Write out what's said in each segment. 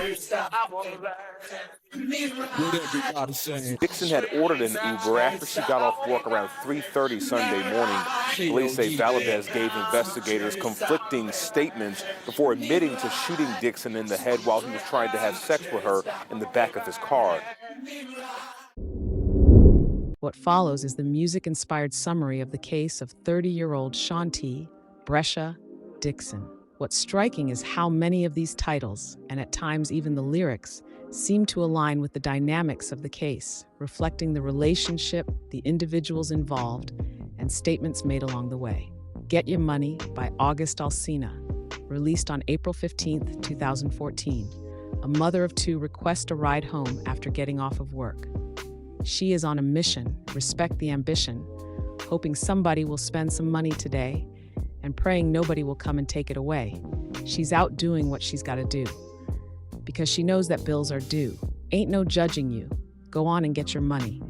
What everybody saying? Dixon had ordered an Uber after she got off work around 3:30 Sunday morning. Police say Valdez gave investigators conflicting statements before admitting to shooting Dixon in the head while he was trying to have sex with her in the back of his car. What follows is the music-inspired summary of the case of 30-year-old Shanti Brescia Dixon. What's striking is how many of these titles, and at times even the lyrics, seem to align with the dynamics of the case, reflecting the relationship, the individuals involved, and statements made along the way. Get Your Money by August Alsina, released on April 15, 2014. A mother of two requests a ride home after getting off of work. She is on a mission, respect the ambition, hoping somebody will spend some money today and praying nobody will come and take it away. She's out doing what she's got to do because she knows that bills are due. Ain't no judging you. Go on and get your money.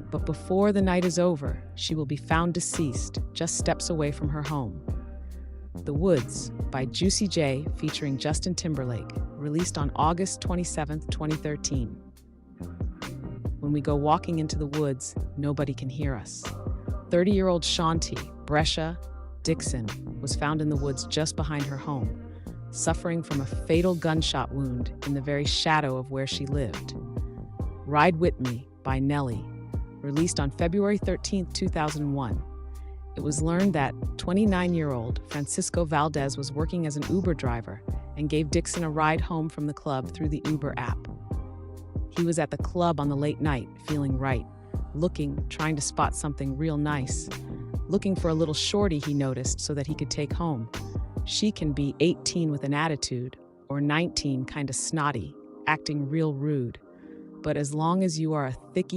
But before the night is over, she will be found deceased, just steps away from her home. The Woods by Juicy J featuring Justin Timberlake, released on August 27, 2013. When we go walking into the woods, nobody can hear us. 30-year-old Shanti Brescia Dixon was found in the woods just behind her home, suffering from a fatal gunshot wound in the very shadow of where she lived. Ride With Me by Nelly, released on February 13, 2001. It was learned that 29-year-old Francisco Valdez was working as an Uber driver and gave Dixon a ride home from the club through the Uber app. He was at the club on the late night, feeling right, trying to spot something real nice, looking for a little shorty he noticed so that he could take home. She can be 18 with an attitude, or 19 kinda snotty, acting real rude. But as long as you are a thick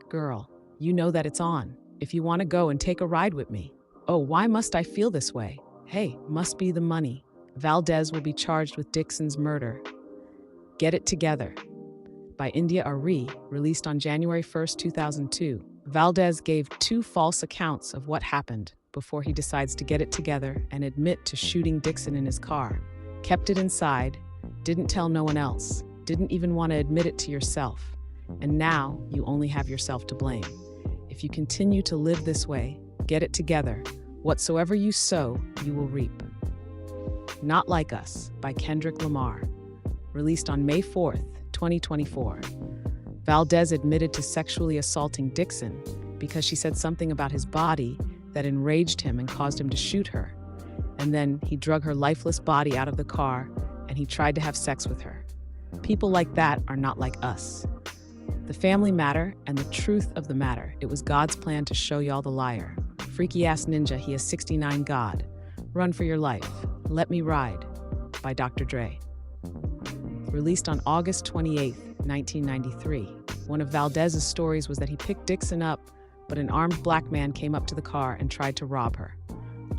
girl, you know that it's on. If you want to go and take a ride with me. Oh, why must I feel this way? Hey, must be the money. Valdez will be charged with Dixon's murder. Get It Together by India Ari, released on January 1, 2002. Valdez gave two false accounts of what happened before he decides to get it together and admit to shooting Dixon in his car. Kept it inside, didn't tell no one else, didn't even want to admit it to yourself. And now you only have yourself to blame. If you continue to live this way, get it together. Whatsoever you sow, you will reap. Not Like Us by Kendrick Lamar, released on May 4th, 2024. Valdez admitted to sexually assaulting Dixon because she said something about his body that enraged him and caused him to shoot her. And then he drug her lifeless body out of the car and he tried to have sex with her. People like that are not like us. The family matter and the truth of the matter. It was God's plan to show y'all the liar. Freaky ass ninja, he is 69 God. Run for your life. Let Me Ride by Dr. Dre. Released on August 28, 1993. One of Valdez's stories was that he picked Dixon up, but an armed black man came up to the car and tried to rob her.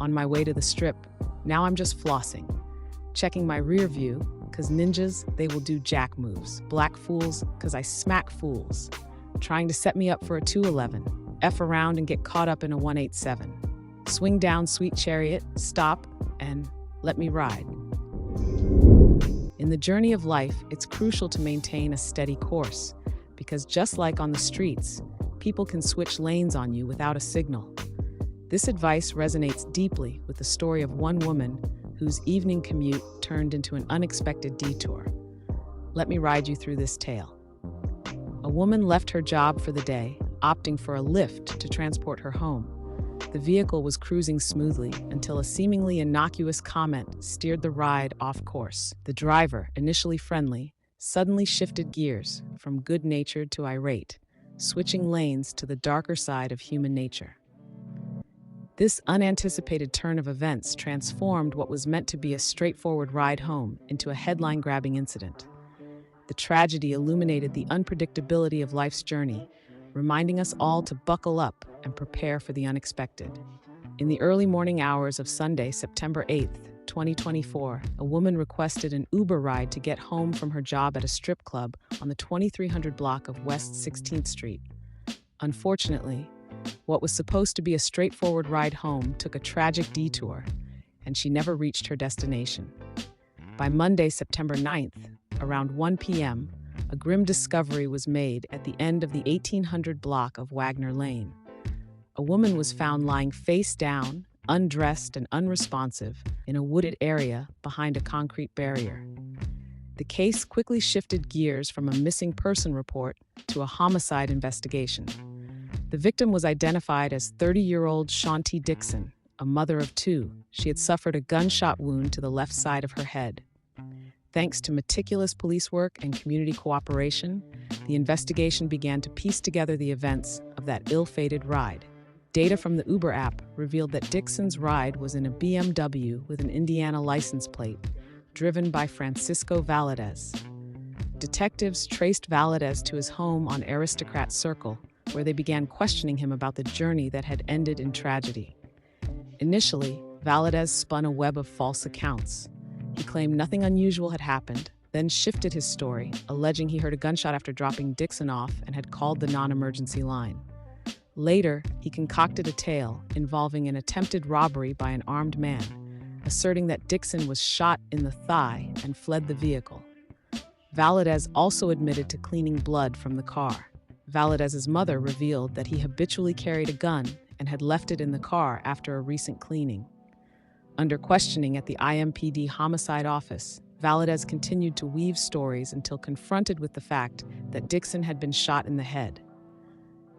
On my way to the strip, now I'm just flossing, checking my rear view, cause ninjas, they will do jack moves. Black fools, cause I smack fools. Trying to set me up for a 211, F around and get caught up in a 187. Swing down, sweet chariot, stop, and let me ride. In the journey of life, it's crucial to maintain a steady course, because just like on the streets, people can switch lanes on you without a signal. This advice resonates deeply with the story of one woman whose evening commute turned into an unexpected detour. Let me ride you through this tale. A woman left her job for the day, opting for a Lyft to transport her home. The vehicle was cruising smoothly until a seemingly innocuous comment steered the ride off course. The driver, initially friendly, suddenly shifted gears from good-natured to irate, switching lanes to the darker side of human nature. This unanticipated turn of events transformed what was meant to be a straightforward ride home into a headline-grabbing incident. The tragedy illuminated the unpredictability of life's journey, reminding us all to buckle up and prepare for the unexpected. In the early morning hours of Sunday, September 8, 2024, a woman requested an Uber ride to get home from her job at a strip club on the 2300 block of West 16th Street. Unfortunately, what was supposed to be a straightforward ride home took a tragic detour, and she never reached her destination. By Monday, September 9th, around 1 p.m., a grim discovery was made at the end of the 1800 block of Wagner Lane. A woman was found lying face down, undressed and unresponsive, in a wooded area behind a concrete barrier. The case quickly shifted gears from a missing person report to a homicide investigation. The victim was identified as 30-year-old Shaunti Dixon, a mother of two. She had suffered a gunshot wound to the left side of her head. Thanks to meticulous police work and community cooperation, the investigation began to piece together the events of that ill-fated ride. Data from the Uber app revealed that Dixon's ride was in a BMW with an Indiana license plate, driven by Francisco Valadez. Detectives traced Valadez to his home on Aristocrat Circle, where they began questioning him about the journey that had ended in tragedy. Initially, Valadez spun a web of false accounts. He claimed nothing unusual had happened, then shifted his story, alleging he heard a gunshot after dropping Dixon off and had called the non-emergency line. Later, he concocted a tale involving an attempted robbery by an armed man, asserting that Dixon was shot in the thigh and fled the vehicle. Valadez also admitted to cleaning blood from the car. Valadez's mother revealed that he habitually carried a gun and had left it in the car after a recent cleaning. Under questioning at the IMPD homicide office, Valadez continued to weave stories until confronted with the fact that Dixon had been shot in the head.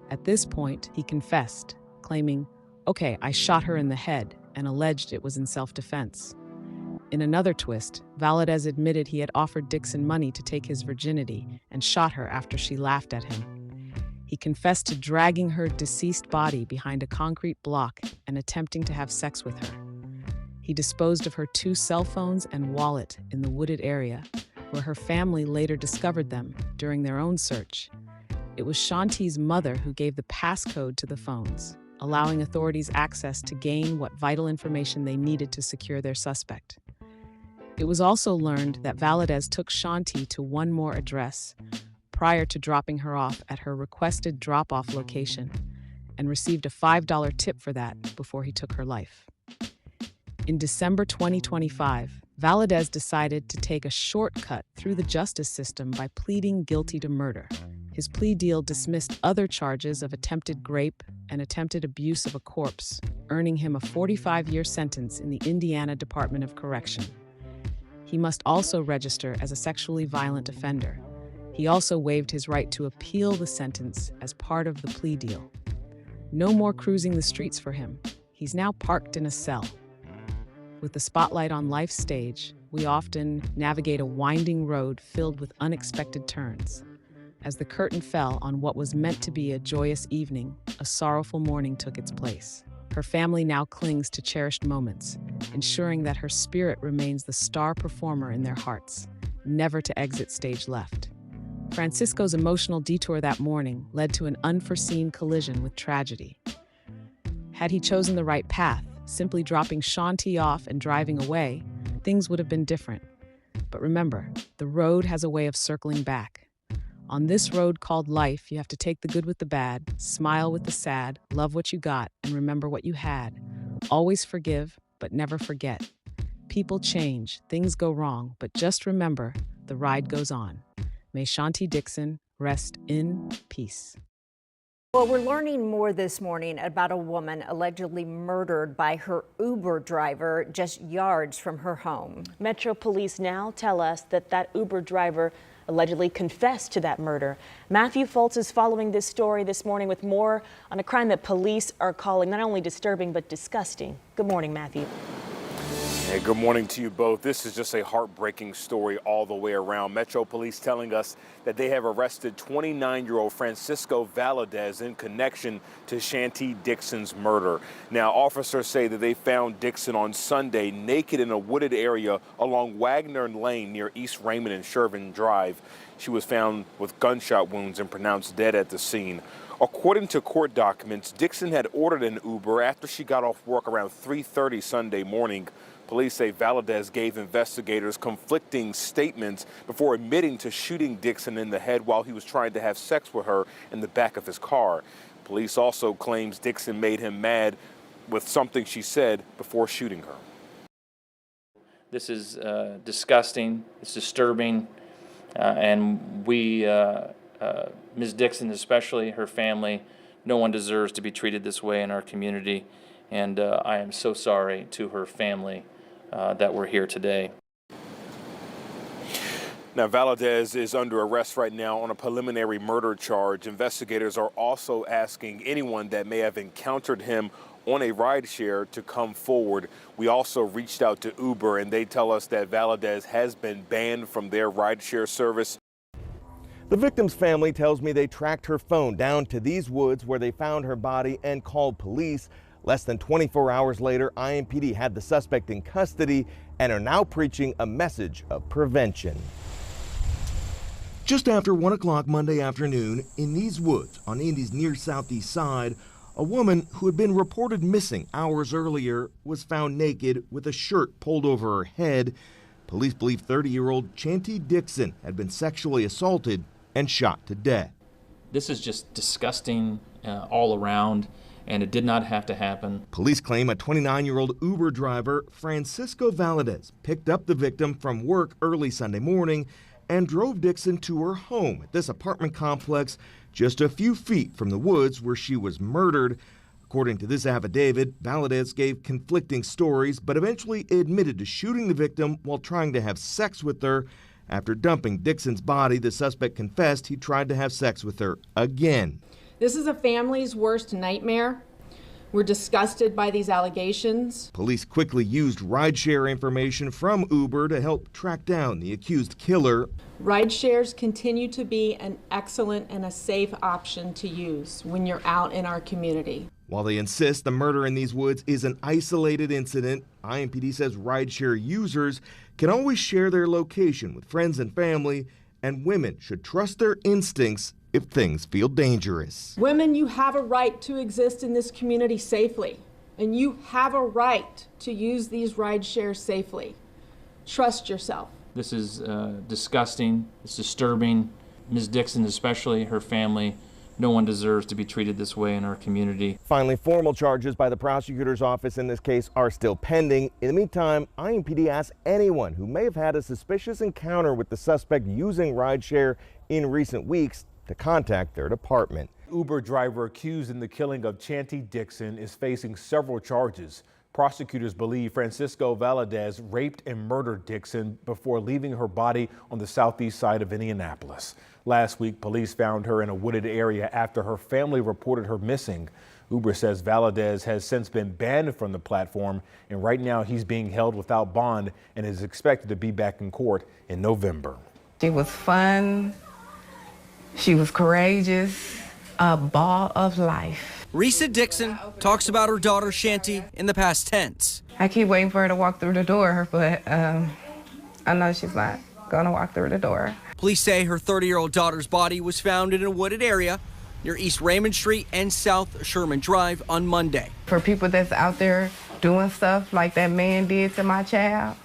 At this point, he confessed, claiming, "Okay, I shot her in the head," and alleged it was in self-defense. In another twist, Valadez admitted he had offered Dixon money to take his virginity and shot her after she laughed at him. He confessed to dragging her deceased body behind a concrete block and attempting to have sex with her. He disposed of her 2 cell phones and wallet in the wooded area, where her family later discovered them during their own search. It was Shaunti's mother who gave the passcode to the phones, allowing authorities access to gain what vital information they needed to secure their suspect. It was also learned that Valadez took Shaunti to one more address prior to dropping her off at her requested drop-off location, and received a $5 tip for that before he took her life. In December 2025, Valadez decided to take a shortcut through the justice system by pleading guilty to murder. His plea deal dismissed other charges of attempted rape and attempted abuse of a corpse, earning him a 45-year sentence in the Indiana Department of Correction. He must also register as a sexually violent offender. He also waived his right to appeal the sentence as part of the plea deal. No more cruising the streets for him. He's now parked in a cell. With the spotlight on life's stage, we often navigate a winding road filled with unexpected turns. As the curtain fell on what was meant to be a joyous evening, a sorrowful morning took its place. Her family now clings to cherished moments, ensuring that her spirit remains the star performer in their hearts, never to exit stage left. Francisco's emotional detour that morning led to an unforeseen collision with tragedy. Had he chosen the right path, simply dropping Shaunti off and driving away, things would have been different. But remember, the road has a way of circling back. On this road called life, you have to take the good with the bad, smile with the sad, love what you got, and remember what you had. Always forgive, but never forget. People change, things go wrong, but just remember, the ride goes on. May Shaunti Dixon rest in peace. Well, we're learning more this morning about a woman allegedly murdered by her Uber driver just yards from her home. Metro Police now tell us that that Uber driver allegedly confessed to that murder. Matthew Foltz is following this story this morning with more on a crime that police are calling not only disturbing but disgusting. Good morning, Matthew. Hey, good morning to you both. This is just a heartbreaking story all the way around. Metro Police telling us that they have arrested 29-year-old Francisco Valadez in connection to Shaunti Dixon's murder. Now, officers say that they found Dixon on Sunday naked in a wooded area along Wagner Lane near East Raymond and Shervin Drive. She was found with gunshot wounds and pronounced dead at the scene. According to court documents, Dixon had ordered an Uber after she got off work around 3:30 Sunday morning. Police say Valadez gave investigators conflicting statements before admitting to shooting Dixon in the head while he was trying to have sex with her in the back of his car. Police also claims Dixon made him mad with something she said before shooting her. This is disgusting. It's disturbing. And we, Ms. Dixon especially, her family, no one deserves to be treated this way in our community. And I am so sorry to her family that we're here today. Now, Valadez is under arrest right now on a preliminary murder charge. Investigators are also asking anyone that may have encountered him on a rideshare to come forward. We also reached out to Uber, and they tell us that Valadez has been banned from their rideshare service. The victim's family tells me they tracked her phone down to these woods where they found her body and called police. Less than 24 hours later, IMPD had the suspect in custody and are now preaching a message of prevention. Just after 1 o'clock Monday afternoon, in these woods on Indy's near southeast side, a woman who had been reported missing hours earlier was found naked with a shirt pulled over her head. Police believe 30-year-old Chanty Dixon had been sexually assaulted and shot to death. This is just disgusting all around, and it did not have to happen. Police claim a 29-year-old Uber driver, Francisco Valadez, picked up the victim from work early Sunday morning and drove Dixon to her home at this apartment complex just a few feet from the woods where she was murdered. According to this affidavit, Valadez gave conflicting stories, but eventually admitted to shooting the victim while trying to have sex with her. After dumping Dixon's body, the suspect confessed he tried to have sex with her again. This is a family's worst nightmare. We're disgusted by these allegations. Police quickly used rideshare information from Uber to help track down the accused killer. Rideshares continue to be an excellent and a safe option to use when you're out in our community. While they insist the murder in these woods is an isolated incident, IMPD says rideshare users can always share their location with friends and family, and women should trust their instincts if things feel dangerous. Women, you have a right to exist in this community safely, and you have a right to use these rideshares safely. Trust yourself. This is disgusting. It's disturbing. Ms. Dixon especially, her family, no one deserves to be treated this way in our community. Finally, formal charges by the prosecutor's office in this case are still pending. In the meantime, IMPD asks anyone who may have had a suspicious encounter with the suspect using rideshare in recent weeks to contact their department. Uber driver accused in the killing of Chanty Dixon is facing several charges. Prosecutors believe Francisco Valadez raped and murdered Dixon before leaving her body on the southeast side of Indianapolis. Last week, police found her in a wooded area after her family reported her missing. Uber says Valadez has since been banned from the platform, and right now he's being held without bond and is expected to be back in court in November. She was fun. She was courageous, a ball of life. Risa Dixon talks about her daughter Chanty in the past tense. I keep waiting for her to walk through the door, but I know she's not gonna walk through the door. Police say her 30-year-old daughter's body was found in a wooded area near East Raymond Street and South Sherman Drive on Monday. For people that's out there doing stuff like that man did to my child,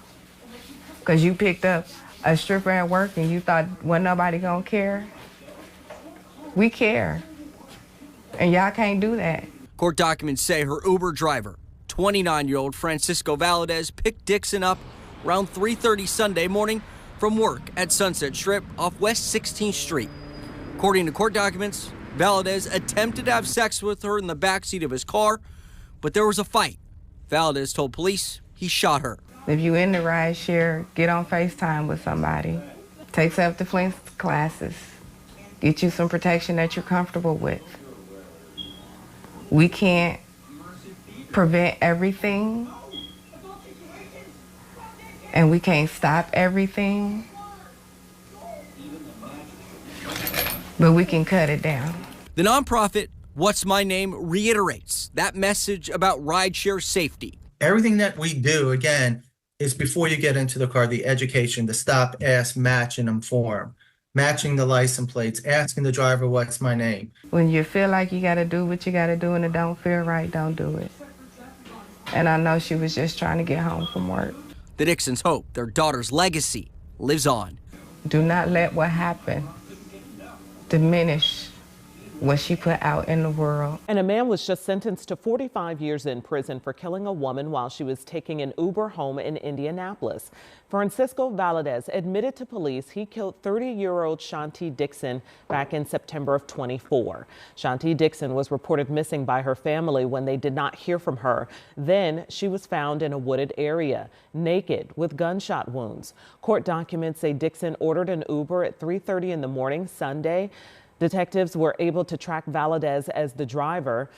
because you picked up a stripper at work and you thought wasn't nobody gonna care, we care, and y'all can't do that. Court documents say her Uber driver, 29-year-old Francisco Valadez, picked Dixon up around 3:30 Sunday morning from work at Sunset Strip off West 16th Street. According to court documents, Valadez attempted to have sex with her in the backseat of his car, but there was a fight. Valadez told police he shot her. If you in the rideshare, get on FaceTime with somebody. Take self-defense classes. Get you some protection that you're comfortable with. We can't prevent everything, and we can't stop everything, but we can cut it down. The nonprofit What's My Name reiterates that message about rideshare safety. Everything that we do, again, is before you get into the car, the education, the stop, ask, match, and inform. Matching the license plates, asking the driver, what's my name? When you feel like you got to do what you got to do and it don't feel right, don't do it. And I know she was just trying to get home from work. The Dixons hope their daughter's legacy lives on. Do not let what happened diminish what she put out in the world. And a man was just sentenced to 45 years in prison for killing a woman while she was taking an Uber home in Indianapolis. Francisco Valadez admitted to police he killed 30-year-old Shanti Dixon back in September of 24. Shanti Dixon was reported missing by her family when they did not hear from her. Then she was found in a wooded area, naked with gunshot wounds. Court documents say Dixon ordered an Uber at 3:30 in the morning Sunday. Detectives were able to track Valadez as the driver.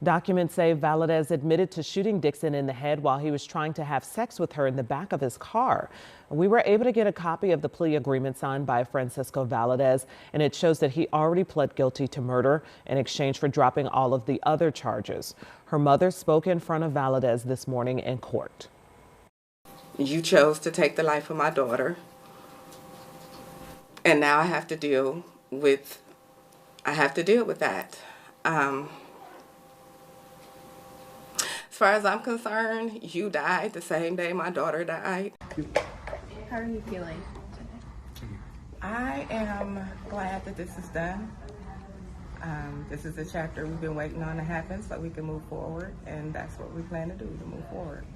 Documents say Valadez admitted to shooting Dixon in the head while he was trying to have sex with her in the back of his car. We were able to get a copy of the plea agreement signed by Francisco Valadez, and it shows that he already pled guilty to murder in exchange for dropping all of the other charges. Her mother spoke in front of Valadez this morning in court. You chose to take the life of my daughter, and now I have to deal with that. As far as I'm concerned, you died the same day my daughter died. How are you feeling today? I am glad that this is done. This is a chapter we've been waiting on to happen so we can move forward, and that's what we plan to do, to move forward.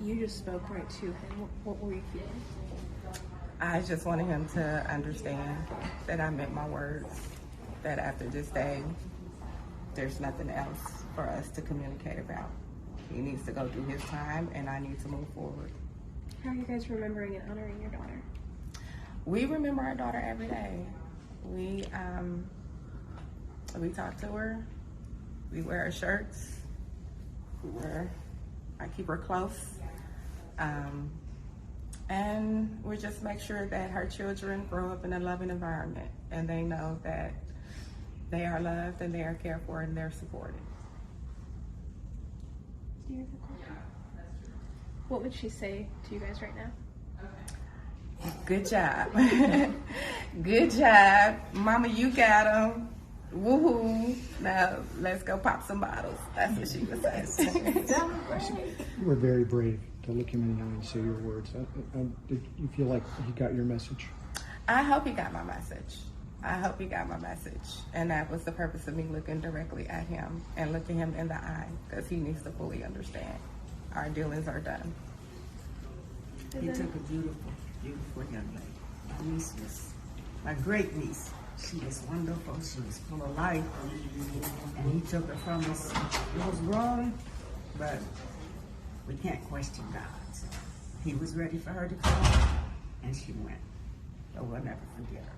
You just spoke right to him. What were you feeling? I just wanted him to understand that I meant my words, that after this day, there's nothing else for us to communicate about. He needs to go do his time, and I need to move forward. How are you guys remembering and honoring your daughter? We remember our daughter every day. We talk to her. We wear her shirts. I keep her close. And we just make sure that her children grow up in a loving environment and they know that they are loved and they are cared for and they're supported. Do you have a question? What would she say to you guys right now? Good job. Good job. Mama, you got him. Woohoo. Now let's go pop some bottles. That's what she would say. You were very brave to look him in the eye and say your words. Did you feel like he got your message? I hope he got my message. I hope he got my message. And that was the purpose of me looking directly at him and looking him in the eye, because he needs to fully understand. Our dealings are done. He took a beautiful, beautiful young lady. My niece was my great niece. She was wonderful. She was full of life. And he took her from us. It was wrong, but we can't question God. So he was ready for her to come, and she went. But we'll never forget her.